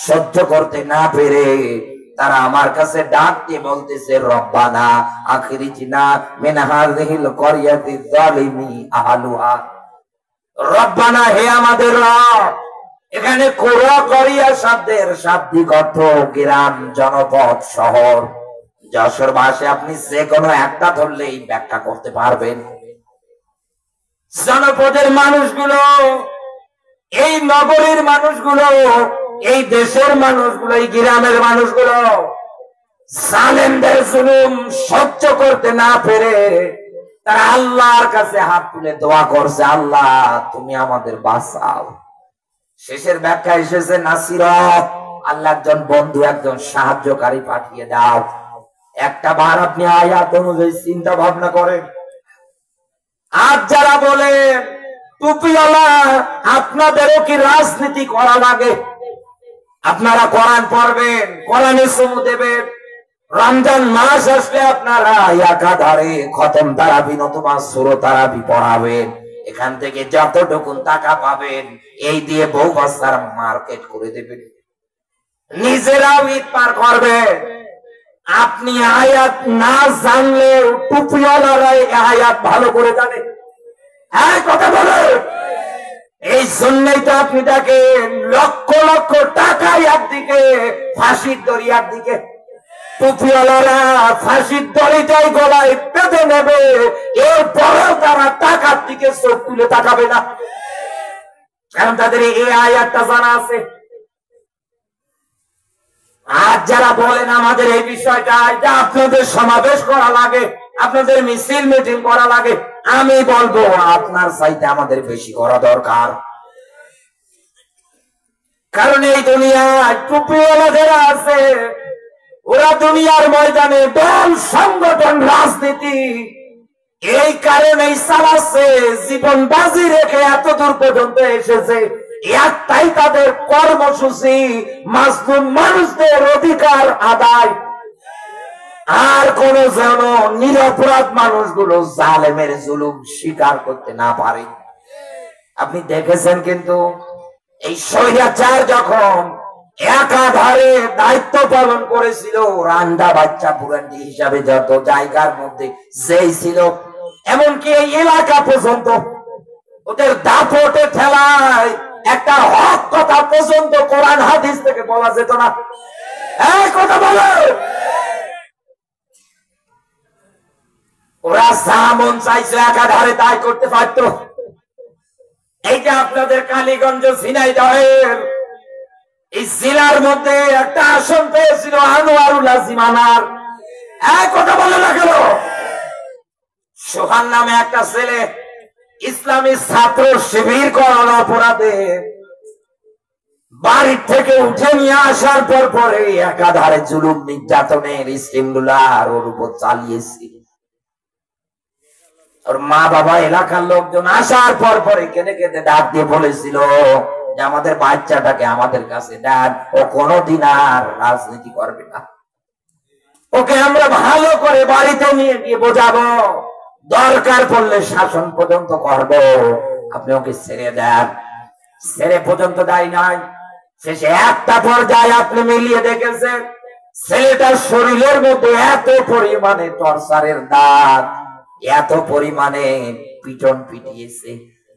সহ্য করতে না পেরে তারা আমার কাছে ডাক দিয়ে বলতেছে, রব্বানা আখরিজনা মিন হাযিহিল ক্বরিয়াতি যালিমি আহলুহা। রব্বানা, হে আমাদের রব। এখানে কোরিয়া শব্দের শাব্দিক অর্থ গ্রাম, জনপদ, শহর। যশোর ভাষায় আপনি যে কোনো একটা ধরলেই ব্যাখ্যা করতে পারবেন। জনপদের মানুষগুলো, এই নগরীর মানুষগুলো, এই দেশের মানুষগুলো, এই গ্রামের মানুষগুলো জালেমদের জুলুম সহ্য করতে না পেরে তারা আল্লাহর কাছে হাত তুলে দোয়া করছে, আল্লাহ তুমি আমাদের বাঁচাও। শেষের ব্যাখ্যা এসেছে নাসিরা, আল্লাহ একজন বন্ধু, একজন সাহায্যকারী পাঠিয়ে দাও। একটা বার আপনি আয়াত অনুযায়ী চিন্তা ভাবনা করেন। আজ যারা বলেন টুপিওয়ালা, আপনাদেরও কি রাজনীতি করা লাগে? আপনারা কোরআন পড়বেন, কোরআনে চুমু দেবেন, রমজান মাস আসলে আপনারা একাধারে খতম তারাবি নতুবা সূরা তারাবি পড়াবেন। এখান থেকে যতটুকু টাকা পাবেন এই দিয়ে বউ বাচ্চার মার্কেট করে দেবেন, নিজেরাও ঈদ পার করবেন। আপনি আয়াত না জানলেও টুপিওয়ালারা আয়াত ভালো করে জানে। হ্যাঁ, কথা বলে। এই জন্যই তো আপনি দেখেন লক্ষ লক্ষ টাকা একদিকে, ফাঁসির দড়ি একদিকে। টুপিওয়ালারা ফাঁসির দড়িটাই গলায় বেঁধে নেবে, এরপরেও তারা টাকার দিকে চোখ তুলে তাকাবে না, কারণ তাদের এই আয়াতটা জানা আছে। আজ যারা বলেন আমাদের এই বিষয়টা, এটা আপনাদের সমাবেশ করা লাগে, আপনাদের মিছিল মিটিং করা লাগে, আমি বলবো আপনার চাইতে আমাদের বেশি করা দরকার। কারণ এই দুনিয়ায় টুপিওয়ালা যারা আছে, ওরা দুনিয়ার ময়দানে দল, সংগঠন, রাজনীতি এই কারণেই চালাচ্ছে, জীবন বাজি রেখে এত দূর পর্যন্ত এসেছে। একটাই তাদের কর্মসূচি, মাজলুম মানুষদের অধিকার আদায়, আর কোন যেন নিরপরাধ মানুষগুলো জালেমের জুলুম স্বীকার করতে না পারে। আপনি দেখেছেন কিন্তু এই স্বৈরাচার যখন একাধারে দায়িত্ব পালন করেছিল, রান্দা বাচ্চা পুরান্ডি হিসাবে যত জায়গার মধ্যে যেই ছিল, এমনকি এই এলাকা পর্যন্ত ওদের দাপটে ঠেলায় একটা হক কথা পর্যন্ত কোরআন হাদিস থেকে বলা যেত না। এই কথা বলে ওরা যা মন চাইছে একাধারে তাই করতে পারত। এইটা আপনাদের কালীগঞ্জ, ঝিনাইদহের এই জেলার মধ্যে একটা আসন পেয়েছিল আনোয়ারুল আজিম আনার। এক কথা বলে না কেন? সোহান নামে একটা ছেলে ইসলামী ছাত্র শিবির করার অপরাধে বাড়ির থেকে উঠে নিয়ে আসার পর পরে একাধারে জুলুম নির্যাতনের স্টিমগুলা ওর উপর চালিয়েছি। ওর মা বাবা, এলাকার লোকজন আসার পর পরে কেঁদে কেঁদে ডাক দিয়ে বলেছিল যে আমাদের বাচ্চাটাকে আমাদের কাছে দেন, ও কোনদিন আর রাজনীতি করবে না, ওকে আমরা ভালো করে বাড়িতে নিয়ে গিয়ে বোঝাবো, দরকার পড়লে শাসন পর্যন্ত করব, আপনি ওকে ছেড়ে দেন। ছেড়ে পর্যন্ত দেয় নাই, শেষে একটা পর্যায়ে আপনি মিলিয়ে দেখেছেন ছেলেটার শরীরের মধ্যে এত পরিমাণে টর্চারের দাগ, এত পরিমাণে পিটন পিটিয়েছে,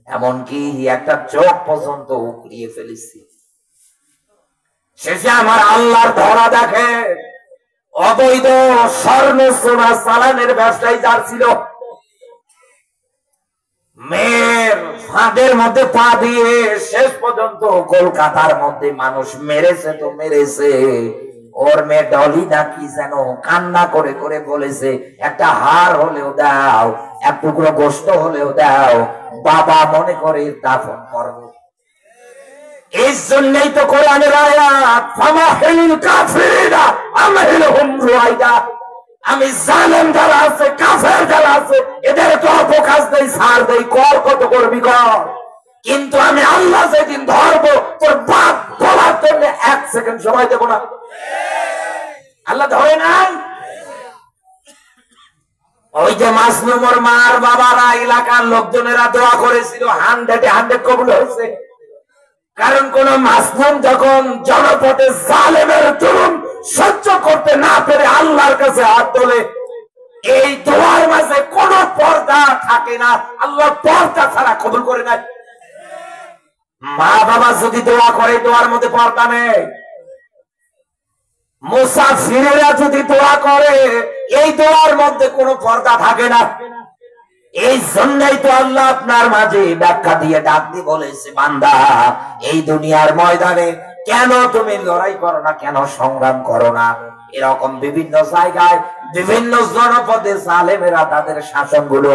এমনকি একটা চোখ পর্যন্ত উকড়িয়ে ফেলেছে। শেষে আমার আল্লাহর ধরা দেখে অবৈধ স্বর্ণ সোনা চালানের ব্যবসায়ী যার ছিল, মেয়ের ফাঁদের মধ্যে পা দিয়ে শেষ পর্যন্ত কলকাতার মধ্যে মানুষ মেরেছে তো মেরেছে। ওর মেয়ে ডলি নাকি যেন কান্না করে করে বলেছে, একটা হার হলেও দাও, এক টুকরো গোস্ত হলেও দাও, বাবা মনে করে দাফন করবো। এই জন্যই তো কোরআনের আয়াত, ফামাহিল কাফিরা আমহিলহুম রুয়াইদা, আমি জালেম যারা আছে, কাফের যারা আছে, এদের তো অপকাশ দেই, ছাড় দেই, কর কত করবি কর, কিন্তু আমি আল্লাহ যেদিন ধরবো তোর বাপ বলার জন্য 1 সেকেন্ড সময় দেব না। আল্লাহ ধরে নাই। ওই যে মাসলুমর মার বাবারা, এলাকার লোকজনেরা দোয়া করেছিল, 100 কবুল হয়েছে। কারণ কোন মাসলুম যখন জনপদে জালেমের জুলুম সহ্য করতে না পেরে আল্লাহর কাছে হাত তোলে, এই দোয়ার মাঝে কোন পর্দা থাকে না, আল্লাহ পর্দা ছাড়া কবুল করে নেয়। মা বাবা যদি দোয়া করে দোয়ার মধ্যে পর্দা নেই, মুসাফিরেরা যদি দোয়া করে এই দোয়ার মধ্যে কোনো পর্দা থাকে না। এই জন্যই তো আল্লাহ আপনার মাঝে ব্যাখ্যা দিয়ে ডাক দিয়ে বলেছে, বান্দা এই দুনিয়ার ময়দানে কেন তুমি লড়াই করো না, কেন সংগ্রাম করো না। এরকম বিভিন্ন জায়গায় বিভিন্ন জনপদে জালেমেরা তাদের শাসনগুলো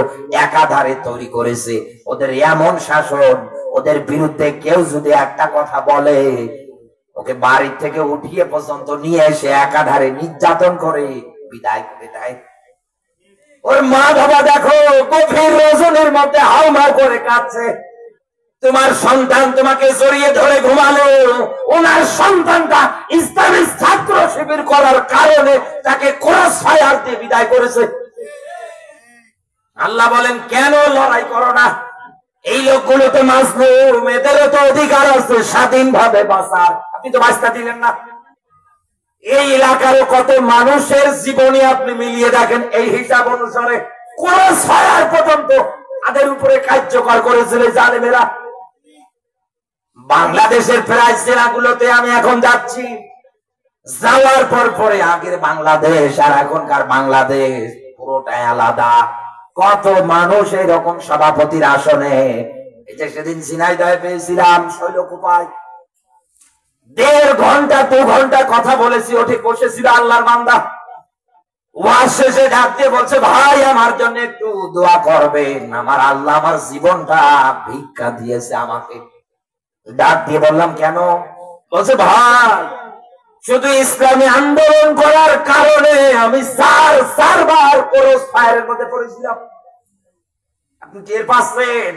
একাধারে তৈরি করেছে। ওদের এমন শাসন, ওদের বিরুদ্ধে কেউ যদি একটা কথা বলে ওকে বাড়ি থেকে উঠিয়ে পর্যন্ত নিয়ে এসে একাধারে নির্যাতন করে বিদায় করে দেয়। ওর মা বাবা দেখো গভীর রজনীর মধ্যে হাউমাউ করে কাঁদছে। তোমার সন্তান তোমাকে জড়িয়ে ধরে ঘুমালো, ওনার সন্তানটা ইসলামী ছাত্র শিবির করার কারণে তাকে ক্রস ফায়ার দিয়ে বিদায় করেছে। আল্লাহ বলেন কেন লড়াই করো না? এই লোকগুলো তো মাজলুম, এদেরও তো অধিকার আছে স্বাধীনভাবে বাঁচার, আপনি তো বাঁচতে দিলেন না। এই এলাকারও কত মানুষের জীবনী আপনি মিলিয়ে দেখেন, এই হিসাব অনুসারে ক্রস ফায়ার পর্যন্ত তাদের উপরে কার্যকর করেছিল জালেমেরা। বাংলাদেশের প্রায় জেলাগুলোতে আমি এখন যাচ্ছি, যাওয়ার পর পরে আগের বাংলাদেশ আর এখনকার বাংলাদেশ পুরোটাই আলাদা। কত মানুষ এরকম সভাপতির আসনে, এই যে সেদিন ঝিনাইদহে পেয়েছিলাম শৈলকুপায়, 1.5 ঘন্টা 2 ঘন্টা কথা বলেছি, ওঠে বসেছিল আল্লাহর বান্দা। ওয়াজ শেষে ডাক দিয়ে বলছে, ভাই আমার জন্য একটু দোয়া করবেন, আমার আল্লাহ আমার জীবনটা ভিক্ষা দিয়েছে আমাকে। ডাক দিয়ে বললাম কেন? বলছে ভাই শুধু ইসলামী আন্দোলন করার কারণে আমি 4 বার ক্রস ফায়ারের মধ্যে পড়েছিলাম। আপনি টের পাচ্ছেন?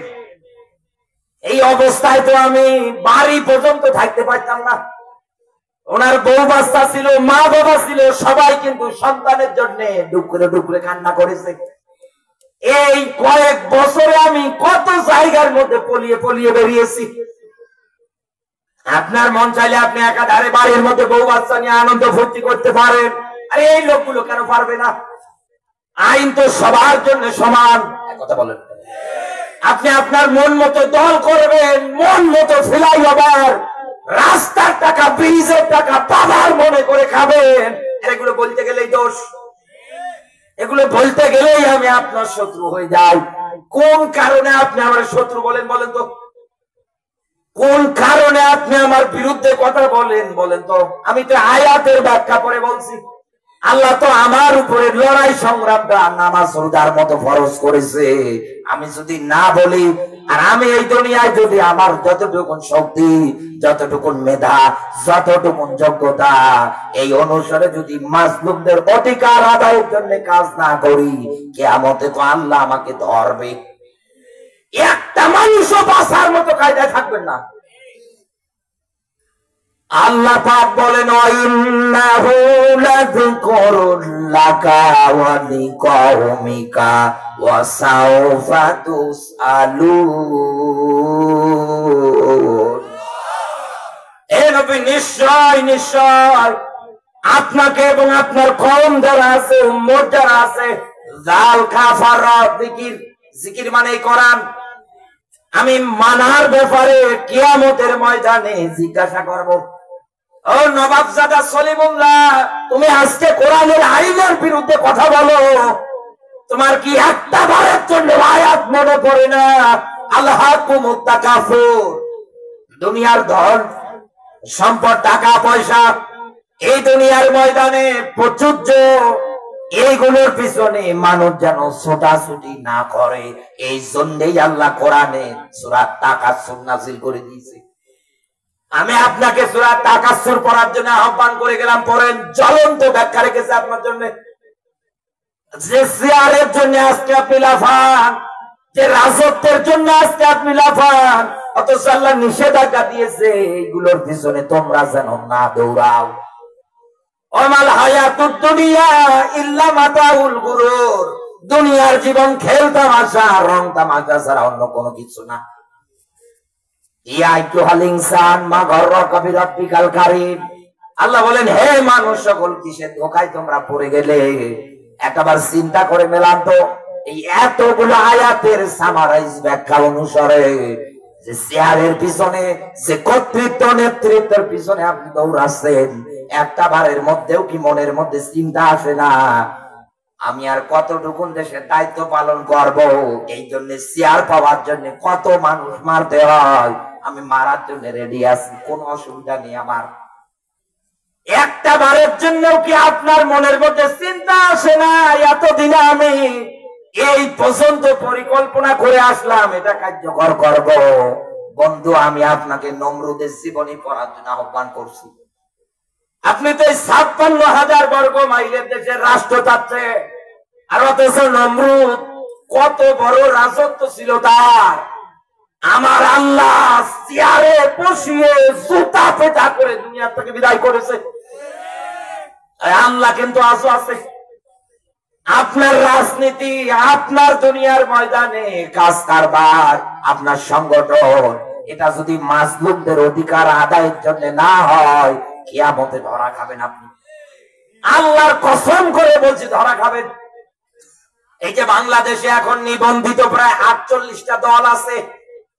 এই অবস্থায় তো আমি বাড়ি পর্যন্ত থাকতে পারতাম না। ওনার বউ বাচ্চা ছিল, মা বাবা ছিল, সবাই কিন্তু সন্তানের জন্য ডুকরে ডুকরে কান্না করেছে। এই কয়েক বছরে আমি কত জায়গার মধ্যে পলিয়ে পলিয়ে বেরিয়েছি। আপনার মন চাইলে আপনি একাধারে বাড়ির মধ্যে বউ বাচ্চা নিয়ে আনন্দ ফুর্তি করতে পারেন, আরে এই লোকগুলো কেন পারবে না? আইন তো সবার জন্য সমান, কথা বলেন। আপনি আপনার মন মতো দল করবেন, মন মতো ফ্লাইওভার, রাস্তার টাকা, ব্রিজের টাকা বাবার মনে করে খাবেন, এগুলো বলতে গেলেই দোষ। এগুলো বলতে গেলেই আমি আপনার শত্রু হয়ে যাই। কোন কারণে আপনি আমার শত্রু বলেন বলেন তো? কোন কারণে আপনি আমার বিরুদ্ধে কথা বলেন বলেন তো? আমি তো আয়াতের ব্যাখ্যা করে বলছি। আল্লাহ তো আমার উপরে লড়াই সংগ্রামটা নামাজ রোজার মতো ফরজ করেছে। আমি যদি না বলি, আর আমি এই দুনিয়ায় যদি আমার যতটুকু শক্তি, যতটুকু মেধা, যতটুকু যোগ্যতা, এই অনুসারে যদি মাজলুমদের অধিকার আদায়ের জন্য কাজ না করি, কিয়ামতে তো আল্লাহ আমাকে ধরবে। একটা মানুষও বাঁচার মতো কায়দায় থাকবেন না। আল্লাহ পাক বলেন, ইন্নাহু লাযিকরুন লাকা ওয়া লিকাওমিকা ওয়া সাওফা তুসআলুন। এ নবী নিশ্চয় নিশ্চয় আপনাকে এবং আপনার কওম যারা আছে, উম্মত যারা আছে, জাল কাফাররা জিকির, জিকির মানে কোরআন, আমি মানার ব্যাপারে কিয়ামতের ময়দানে জিজ্ঞাসা করব। ও নবাবজাদা সলিমুল্লাহ, তুমি আজকে কোরআনের আইনের বিরুদ্ধে কথা বলো, তোমার কি একটা বারের জন্য আয়াত মনে পড়ে না? আলহাকুমুত তাকাসুর, দুনিয়ার ধন সম্পদ, টাকা পয়সা, এই দুনিয়ার ময়দানে প্রচুর্য, এইগুলোর পিছনে মানুষ যেন ছোটাছুটি না করে, এই জন্যই আল্লাহ কোরআনে সূরা তাকাসুর নাযিল করে দিয়েছে। আমি আপনাকে সূরা তাকাসুর পড়ার জন্য আহ্বান করে গেলাম, পড়েন। জ্বলন্ত ব্যাখ্যা রেখেছে আপনার জন্য। যে চেয়ারের জন্য আজকে আপনি লাফান, যে রাজত্বের জন্য আজকে আপনি লাফান, অথচ আল্লাহ নিষেধাজ্ঞা দিয়েছে এইগুলোর পিছনে তোমরা যেন না দৌড়াও। ওমাল হায়াতুদ দুনিয়া ইল্লা মাতাউল গুরুর, দুনিয়ার জীবন খেল তামাশা, রং তামাশা ছাড়া অন্য কোনো কিছু না। ইয়া আইয়ুহাল ইনসান মা গররাকা বিরাব্বিকাল কারীম। আল্লাহ বলেন, হে মানুষ সকল, কিসের ধোঁকায় তোমরা পড়ে গেলে? একবার চিন্তা করে মেলান তো, এই এতগুলো আয়াতের সামারাইজ ব্যাখ্যা অনুসারে যে চেয়ারের পিছনে, যে কর্তৃত্ব নেতৃত্বের পিছনে আপনি দৌড়াচ্ছেন, একটা বারের মধ্যেও কি মনের মধ্যে চিন্তা আসে না আমি আর কতটুকু দেশের দায়িত্ব পালন করব? এই জন্য চেয়ার পাওয়ার জন্য কত মানুষ মারতে হয়, আমি মারার জন্য রেডি আছি, কোনো অসুবিধা নেই আমার। একটা বারের জন্য কি আপনার মনের মধ্যে চিন্তা আসে না এতদিনে আমি এই পর্যন্ত পরিকল্পনা করে আসলাম, এটা কার্যকর করব? বন্ধু, আমি আপনাকে নমরুদের জীবনী পড়ার জন্য আহ্বান করছি। আপনি তো 56,000 বর্গ মাইলের দেশের রাষ্ট্র চাচ্ছে, আর অথচ নমরুদ কত বড় রাজত্ব ছিল তার। আমার আল্লাহ চেয়ারে বসিয়ে জুতা পেটা করে দুনিয়া থেকে বিদায় করেছে। আল্লাহ কিন্তু আজও আছে। আপনার রাজনীতি, আপনার দুনিয়ার ময়দানে কাজ কারবার, আপনার সংগঠন, এটা যদি মাজলুমদের অধিকার আদায়ের জন্য না হয়, কিয়ামতে ধরা খাবেন আপনি। আল্লাহর কসম করে বলছি, ধরা খাবেন। এই যে বাংলাদেশে এখন নিবন্ধিত প্রায় 48টা দল আছে,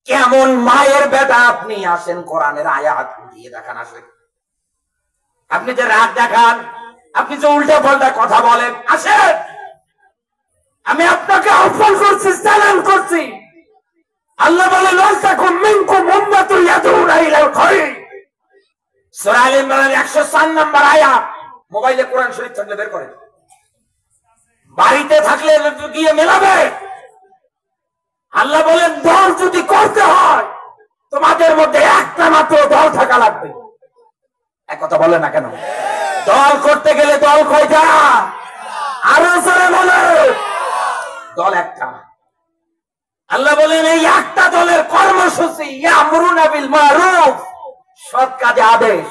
কেমন মায়ের বেটা আপনি? আসেন কোরআনের আয়াত দিয়ে দেখান। আসেন, আপনি যে রাগ দেখান, আপনি যে উল্টা পাল্টা কথা বলেন, আসেন, আমি আপনাকে আহ্বান করছি, চ্যালেঞ্জ করছি। আল্লাহ বলে, লাতাকুম মিনকুম উম্মাতুন ইয়াদউনা ইলাল খায়র। সূরা আলে ইমরান 104 নম্বর আয়াত। মোবাইলে কোরআন শরীফ থাকলে বের করেন, বাড়িতে থাকলে গিয়ে মেলাবে। আল্লাহ বলেন, দল যদি করতে হয় তোমাদের মধ্যে একটা মাত্র দল থাকা লাগবে। এক কথা বলে না কেন? দল করতে গেলে দল কয়টা? আরো জোরে বলে, দল একটা। আল্লাহ বলেন, এই একটা দলের কর্মসূচি ইয়ামুরুনা বিল মারুফ, সৎ কাজে আদেশ,